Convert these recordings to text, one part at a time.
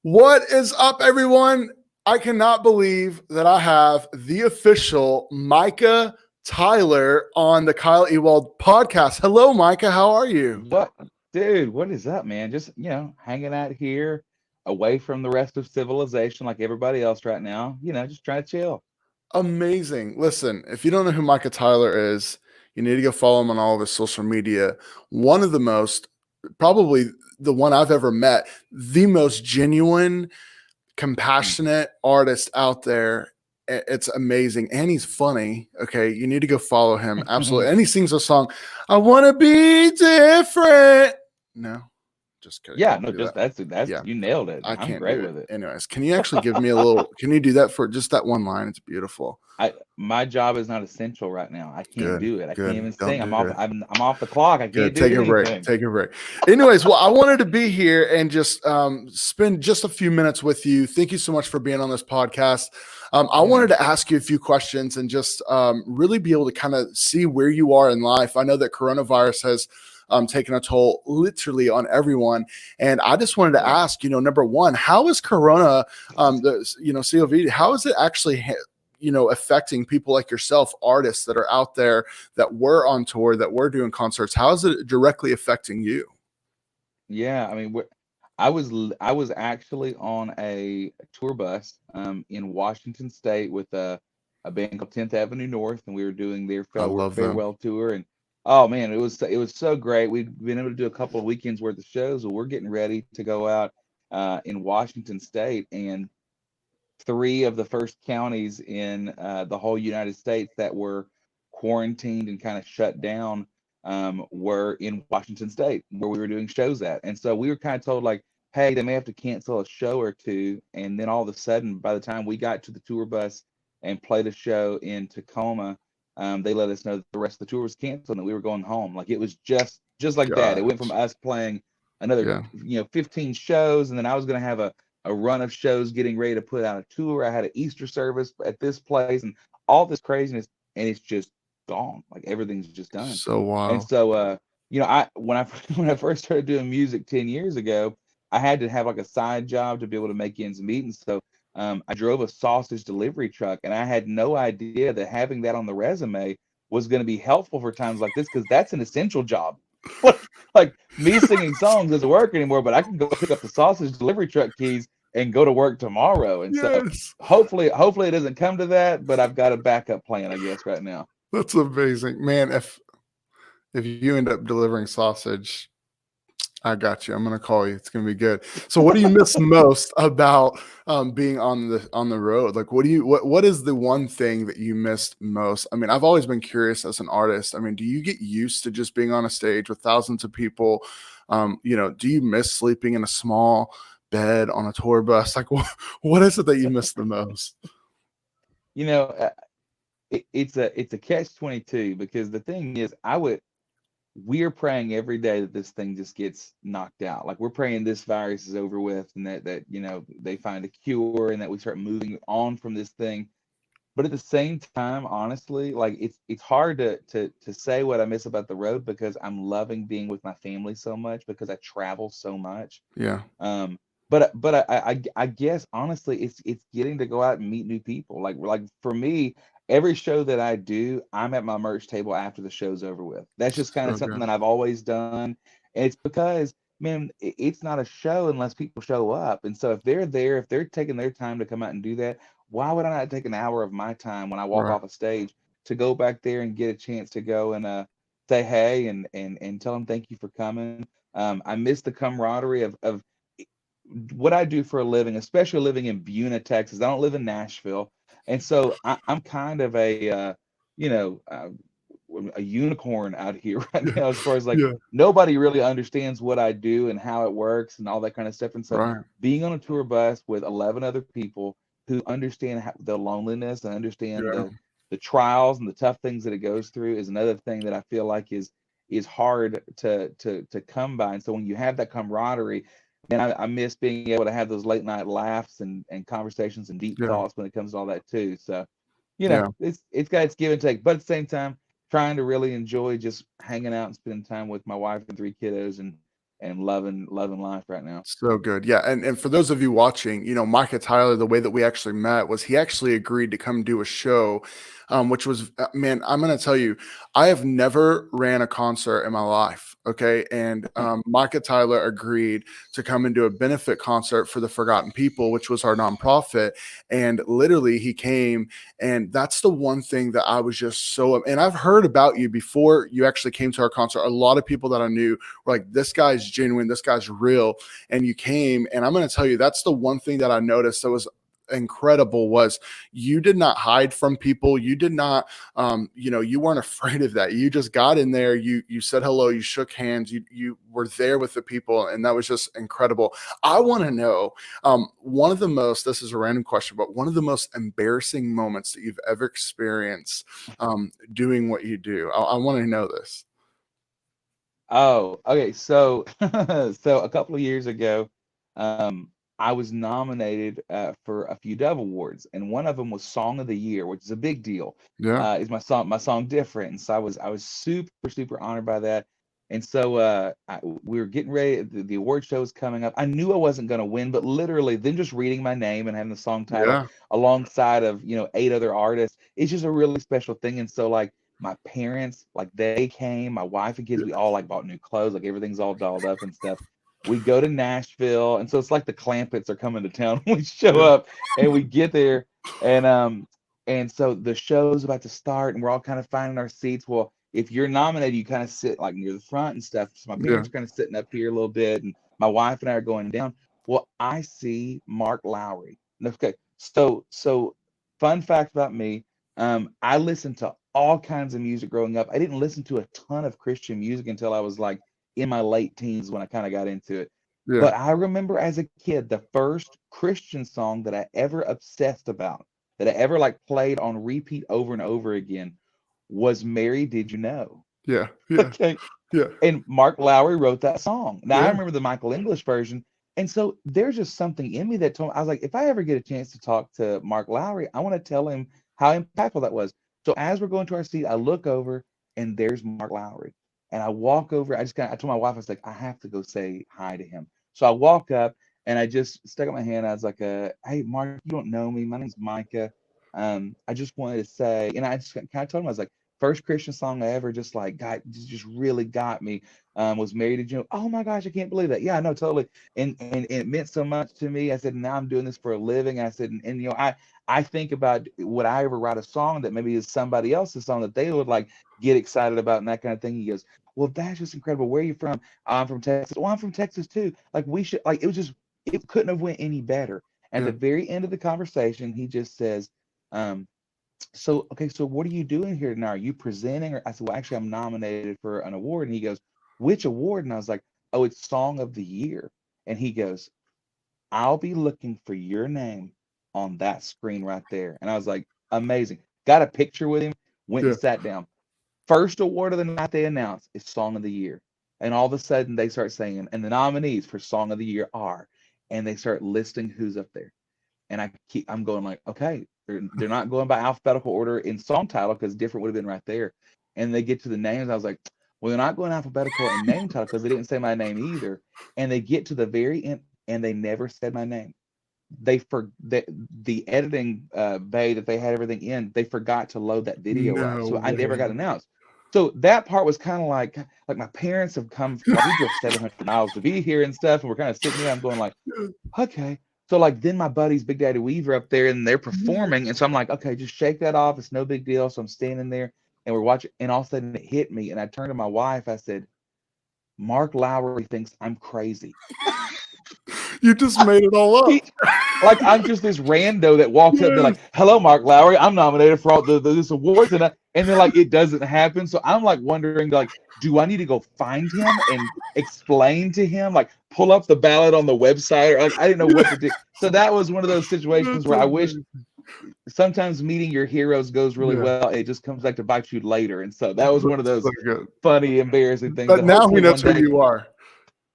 What is up, everyone? I cannot believe that I have the official Micah Tyler on the Kyle Ewald podcast. Hello, Micah. How are you? What, dude, what is up, man? Just, hanging out here away from the rest of civilization like everybody else right now, just trying to chill. Amazing. Listen, if you don't know who Micah Tyler is, you need to go follow him on all of his social media. One of the most, probably the one I've ever met, the most genuine, Mm. compassionate artist out there. It's amazing. And he's funny. Okay. You need to go follow him. Absolutely. And he sings a song, I want to be different. No, just kidding. I Yeah, won't no, do that. just that's Yeah. you nailed it. I I'm can't do great it. with it. Anyways, can you actually give me a little? Can you do that for just that one line? It's beautiful. My job is not essential right now. I can't Good. do it. I can't Good. even Don't sing. do I'm off it. I'm off the clock. I can't Good. do Take a break. anything. Take a break. Anyways, well, I wanted to be here and just spend just a few minutes with you. Thank you so much for being on this podcast. I Yeah, wanted man. to ask you a few questions and just really be able to kind of see where you are in life. I know that coronavirus has taken a toll literally on everyone. And I just wanted to Yeah. ask, number one, how is Corona, COVID, how is it actually affecting people like yourself, artists that are out there that were on tour, that were doing concerts? How is it directly affecting you? Yeah, I mean, I was actually on a tour bus in Washington State with a band called 10th Avenue North, and we were doing their I love them. farewell tour. And oh man, it was so great. We've been able to do a couple of weekends worth of shows, and we're getting ready to go out in Washington State, and three of the first counties in the whole United States that were quarantined and kind of shut down were in Washington State, where we were doing shows at. And so we were kind of told, like, hey, they may have to cancel a show or two. And then all of a sudden, by the time we got to the tour bus and played a show in Tacoma, they let us know that the rest of the tour was canceled and that we were going home. Like, it was just like that. It went from Gosh. us playing another, Yeah. 15 shows, and then I was going to have a run of shows getting ready to put out a tour. I had an Easter service at this place and all this craziness, and it's just gone. Like, everything's just done. So And wild. so, I when I when I first started doing music 10 years ago, I had to have like a side job to be able to make ends meet. And so, I drove a sausage delivery truck, and I had no idea that having that on the resume was going to be helpful for times like this, because that's an essential job. Like, me singing songs doesn't work anymore, but I can go pick up the sausage delivery truck keys and go to work tomorrow. And so Yes. hopefully it doesn't come to that, but I've got a backup plan, I guess, right now. That's amazing. Man, if you end up delivering sausage, I got you. I'm gonna call you. It's gonna be good. So, what do you miss most about being on the road? Like, what is the one thing that you missed most? I mean, I've always been curious as an artist. I mean, do you get used to just being on a stage with thousands of people? Do you miss sleeping in a small bed on a tour bus? Like, what is it that you miss the most? You know, it's a catch 22, because the thing is, we're praying every day that this thing just gets knocked out. Like, we're praying this virus is over with, and that they find a cure, and that we start moving on from this thing. But at the same time, honestly, like, it's hard to say what I miss about the road, because I'm loving being with my family so much, because I travel so much. Yeah, But I guess, honestly, it's getting to go out and meet new people. Like for me, every show that I do, I'm at my merch table after the show's over with. That's just kind of so something good. that I've always done. And it's because, man, it's not a show unless people show up. And so if they're there, if they're taking their time to come out and do that, why would I not take an hour of my time when I walk Right. off a stage to go back there and get a chance to go and say hey and tell them thank you for coming. I miss the camaraderie of what I do for a living, especially living in Buna, Texas. I don't live in Nashville, and so I'm kind of you know, uh, a unicorn out here right now, as far as, like, Yeah. nobody really understands what I do and how it works and all that kind of stuff. And so, Right. being on a tour bus with 11 other people who understand the loneliness and understand Yeah. the trials and the tough things that it goes through is another thing that I feel like is hard to come by. And so when you have that camaraderie, man, I miss being able to have those late night laughs and conversations and deep Yeah. thoughts when it comes to all that too. So, Yeah. it's got its give and take, but at the same time, trying to really enjoy just hanging out and spending time with my wife and three kiddos, and loving life right now. So good. Yeah. And for those of you watching, Micah Tyler, the way that we actually met was he actually agreed to come do a show, which was, man, I'm going to tell you, I have never ran a concert in my life. Okay. And Micah Tyler agreed to come and do a benefit concert for the Forgotten People, which was our nonprofit. And literally he came, and that's the one thing that I was just so, and I've heard about you before you actually came to our concert. A lot of people that I knew were like, this guy's genuine, this guy's real. And you came, and I'm going to tell you, that's the one thing that I noticed that was incredible was you did not hide from people. You did not, you weren't afraid of that. You just got in there. You said hello. You shook hands. You were there with the people, and that was just incredible. I want to know one of the most. This is a random question, but one of the most embarrassing moments that you've ever experienced doing what you do. I want to know this. Oh, okay. So, so a couple of years ago, I was nominated for a few Dove Awards, and one of them was Song of the Year, which is a big deal. Yeah, Is my song different? And so I was super honored by that. And so we were getting ready. The award show was coming up. I knew I wasn't going to win, but literally, then just reading my name and having the song title yeah, alongside of 8 other artists, it's just a really special thing. And so like my parents, like they came, my wife and kids, we all like bought new clothes, like everything's all dolled up and stuff. We go to Nashville, and so it's like the Clampets are coming to town. We show yeah, up and we get there, and so the show's about to start, and we're all kind of finding our seats. Well, if you're nominated, you kind of sit like near the front and stuff. So my yeah, parents are kind of sitting up here a little bit, and my wife and I are going down. Well, I see Mark Lowry. Okay, so fun fact about me, I listened to all kinds of music growing up. I didn't listen to a ton of Christian music until I was like in my late teens when I kind of got into it. yeah, But I remember as a kid, the first Christian song that I ever obsessed about, that I ever like played on repeat over and over again, was Mary Did You Know? yeah, yeah, Okay. yeah, And Mark Lowry wrote that song. Now I yeah, remember the Michael English version. And so there's just something in me that told me, I was like, if I ever get a chance to talk to Mark Lowry, I want to tell him how impactful that was. So as we're going to our seat, I look over and there's Mark Lowry. And I walk over, I told my wife, I was like, I have to go say hi to him. So I walk up and I just stuck up my hand. I was like, hey, Mark, you don't know me. My name's Micah. I just wanted to say, and I just kind of told him, I was like, first Christian song I ever just like just really got me was Married to June. Oh my gosh, I can't believe that. Yeah, no, totally. And it meant so much to me. I said, now I'm doing this for a living. I said, and I think about would I ever write a song that maybe is somebody else's song that they would like get excited about and that kind of thing. He goes, well, that's just incredible. Where are you from? I'm from Texas. Well, I'm from Texas too. Like we should like it couldn't have went any better. At yeah, the very end of the conversation, he just says, um, so okay, so what are you doing here now? Are you presenting? Or I said, well, actually, I'm nominated for an award. And he goes, which award? And I was like, oh, it's Song of the Year. And he goes, I'll be looking for your name on that screen right there. And I was like, amazing. Got a picture with him, went yeah. and sat down. First award of the night they announced is Song of the Year. And all of a sudden they start saying, and the nominees for Song of the Year are, and they start listing who's up there. And I'm going like, okay, they're not going by alphabetical order in song title because different would have been right there. And they get to the names. I was like, well, they're not going alphabetical in name title because they didn't say my name either. And they get to the very end and they never said my name. The editing bay that they had everything in, they forgot to load that video up, No so I never got way. announced. So that part was kind of like my parents have come, like we drove 700 miles to be here and stuff, and we're kind of sitting there. I'm going like, okay. So like then my buddies Big Daddy Weaver up there and they're performing, and so I'm like, okay, just shake that off. It's no big deal. So I'm standing there and we're watching, and all of a sudden it hit me, and I turned to my wife. I said, Mark Lowry thinks I'm crazy. You just made it all up. He, like I'm just this rando that walks up, they're Yes. like, "Hello, Mark Lowry, I'm nominated for all this awards," and then like it doesn't happen. So I'm like wondering, like, do I need to go find him and explain to him, like, pull up the ballot on the website, or like I didn't know what to do. So that was one of those situations That's where I wish amazing. sometimes meeting your heroes goes really Yeah, well. It just comes back to bite you later, and so that was one of that's those so good. funny, embarrassing things But that now he hopefully knows one who day. you are.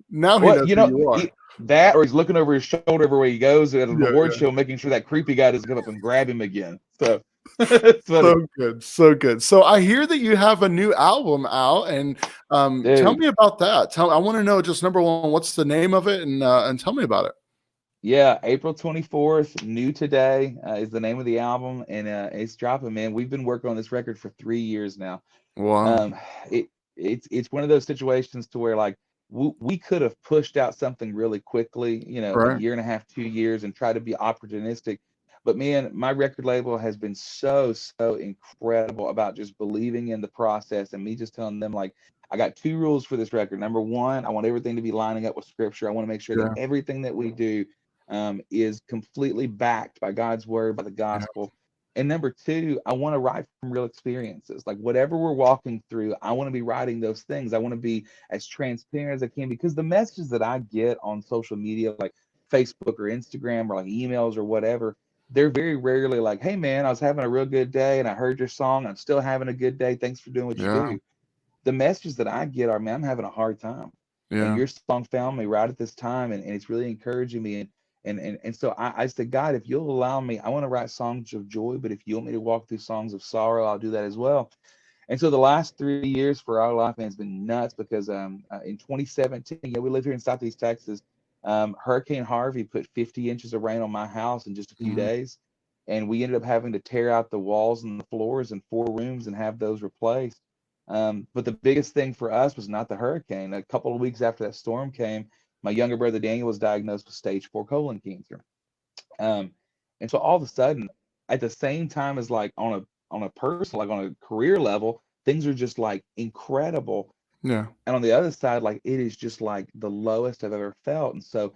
Now he Well, knows who you are. that, or he's looking over his shoulder everywhere he goes at an Yeah, award yeah. show, making sure that creepy guy doesn't come up and grab him again. So It's funny. So good, so good. So I hear that you have a new album out, and tell Dude. me about that. I want to know, just number one, what's the name of it, and tell me about it. Yeah, April 24th, New Today is the name of the album, and it's dropping, man. We've been working on this record for 3 years now. Wow. Um, it it's one of those situations to where like we could have pushed out something really quickly, a Right. year and a half, 2 years, and try to be opportunistic. But man, my record label has been so incredible about just believing in the process and me just telling them like I got two rules for this record. Number one, I want everything to be lining up with scripture. I want to make sure that Yeah. everything that we do is completely backed by God's word, by the Yeah. gospel. And number two, I want to write from real experiences. Like whatever we're walking through, I want to be writing those things. I want to be as transparent as I can because the messages that I get on social media, like Facebook or Instagram or like emails or whatever, they're very rarely like, hey man, I was having a real good day and I heard your song. I'm still having a good day. Thanks for doing what you Yeah. do. The messages that I get are, man, I'm having a hard time. And Yeah. your song found me right at this time, and it's really encouraging me. And so I said, God, if you'll allow me, I want to write songs of joy, but if you want me to walk through songs of sorrow, I'll do that as well. And so the last 3 years for our life, man, has been nuts because in 2017, we live here in Southeast Texas. Hurricane Harvey put 50 inches of rain on my house in just a few Mhm. days. And we ended up having to tear out the walls and the floors in 4 rooms and have those replaced. But the biggest thing for us was not the hurricane. A couple of weeks after that storm came, my younger brother Daniel was diagnosed with stage 4 colon cancer. Um, and so all of a sudden, at the same time as like on a personal, like on a career level, things are just like incredible. Yeah. And on the other side, like it is just like the lowest I've ever felt. And so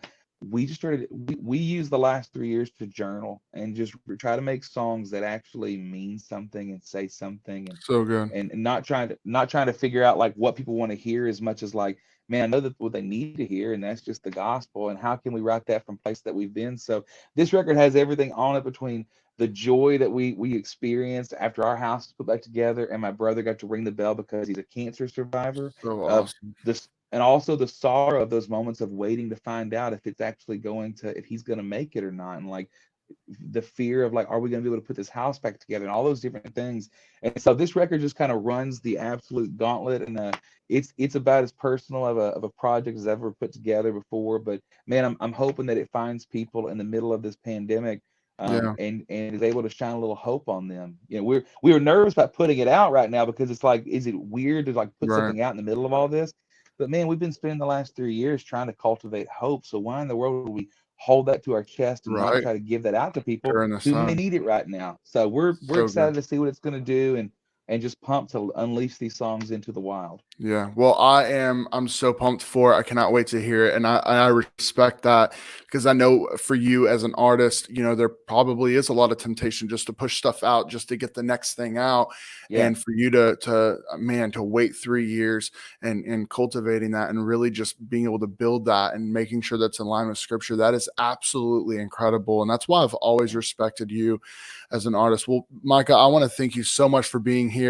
we use the last 3 years to journal and just try to make songs that actually mean something and say something So good. and not trying to figure out like what people want to hear as much as like, man, I know that what they need to hear, and that's just the gospel. And how can we write that from place that we've been? So this record has everything on it between the joy that we experienced after our house was put back together, and my brother got to ring the bell because he's a cancer survivor So of awesome. this, and also the sorrow of those moments of waiting to find out if it's actually going to if he's going to make it or not, and like the fear of like, are we going to be able to put this house back together and all those different things. And so this record just kind of runs the absolute gauntlet, and it's about as personal of a project as I've ever put together before. But man, I'm hoping that it finds people in the middle of this pandemic, Yeah. and is able to shine a little hope on them. We were nervous about putting it out right now because it's like, is it weird to like put Right. something out in the middle of all this? But man, we've been spending the last 3 years trying to cultivate hope. So why in the world would we hold that to our chest and not Right. try to give that out to people During this who may time. need it right now? So we're So good. excited to see what it's going to do, and just pumped to unleash these songs into the wild. Yeah. Well, I'm so pumped for it. I cannot wait to hear it. And I respect that because I know for you as an artist, there probably is a lot of temptation just to push stuff out just to get the next thing out. Yeah, And for you to wait 3 years and cultivating that and really just being able to build that and making sure that's in line with scripture, that is absolutely incredible. And that's why I've always respected you as an artist. Well, Micah, I want to thank you so much for being here.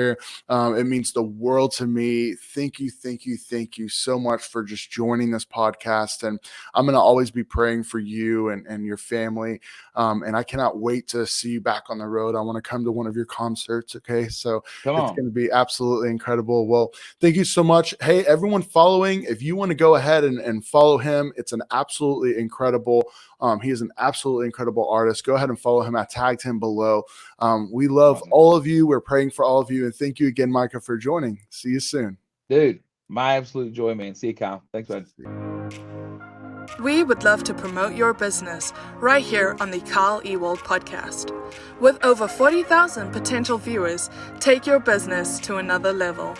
It means the world to me. Thank you so much for just joining this podcast. And I'm going to always be praying for you and your family. And I cannot wait to see you back on the road. I want to come to one of your concerts. Okay. So come it's on. going to be absolutely incredible. Well, thank you so much. Hey, everyone following, if you want to go ahead and follow him, it's an absolutely incredible. He is an absolutely incredible artist. Go ahead and follow him. I tagged him below. We love Awesome. all of you. We're praying for all of you. And thank you again, Micah, for joining. See you soon. Dude, my absolute joy, man. See you, Kyle. Thanks, bud. We would love to promote your business right here on the Kyle Ewald podcast. With over 40,000 potential viewers, take your business to another level.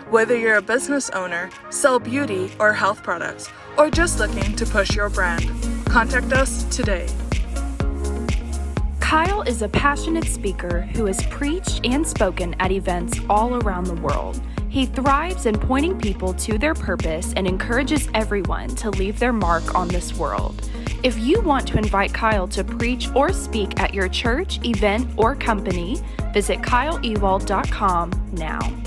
Whether you're a business owner, sell beauty or health products, or just looking to push your brand, contact us today. Kyle is a passionate speaker who has preached and spoken at events all around the world. He thrives in pointing people to their purpose and encourages everyone to leave their mark on this world. If you want to invite Kyle to preach or speak at your church, event, or company, visit KyleEwald.com now.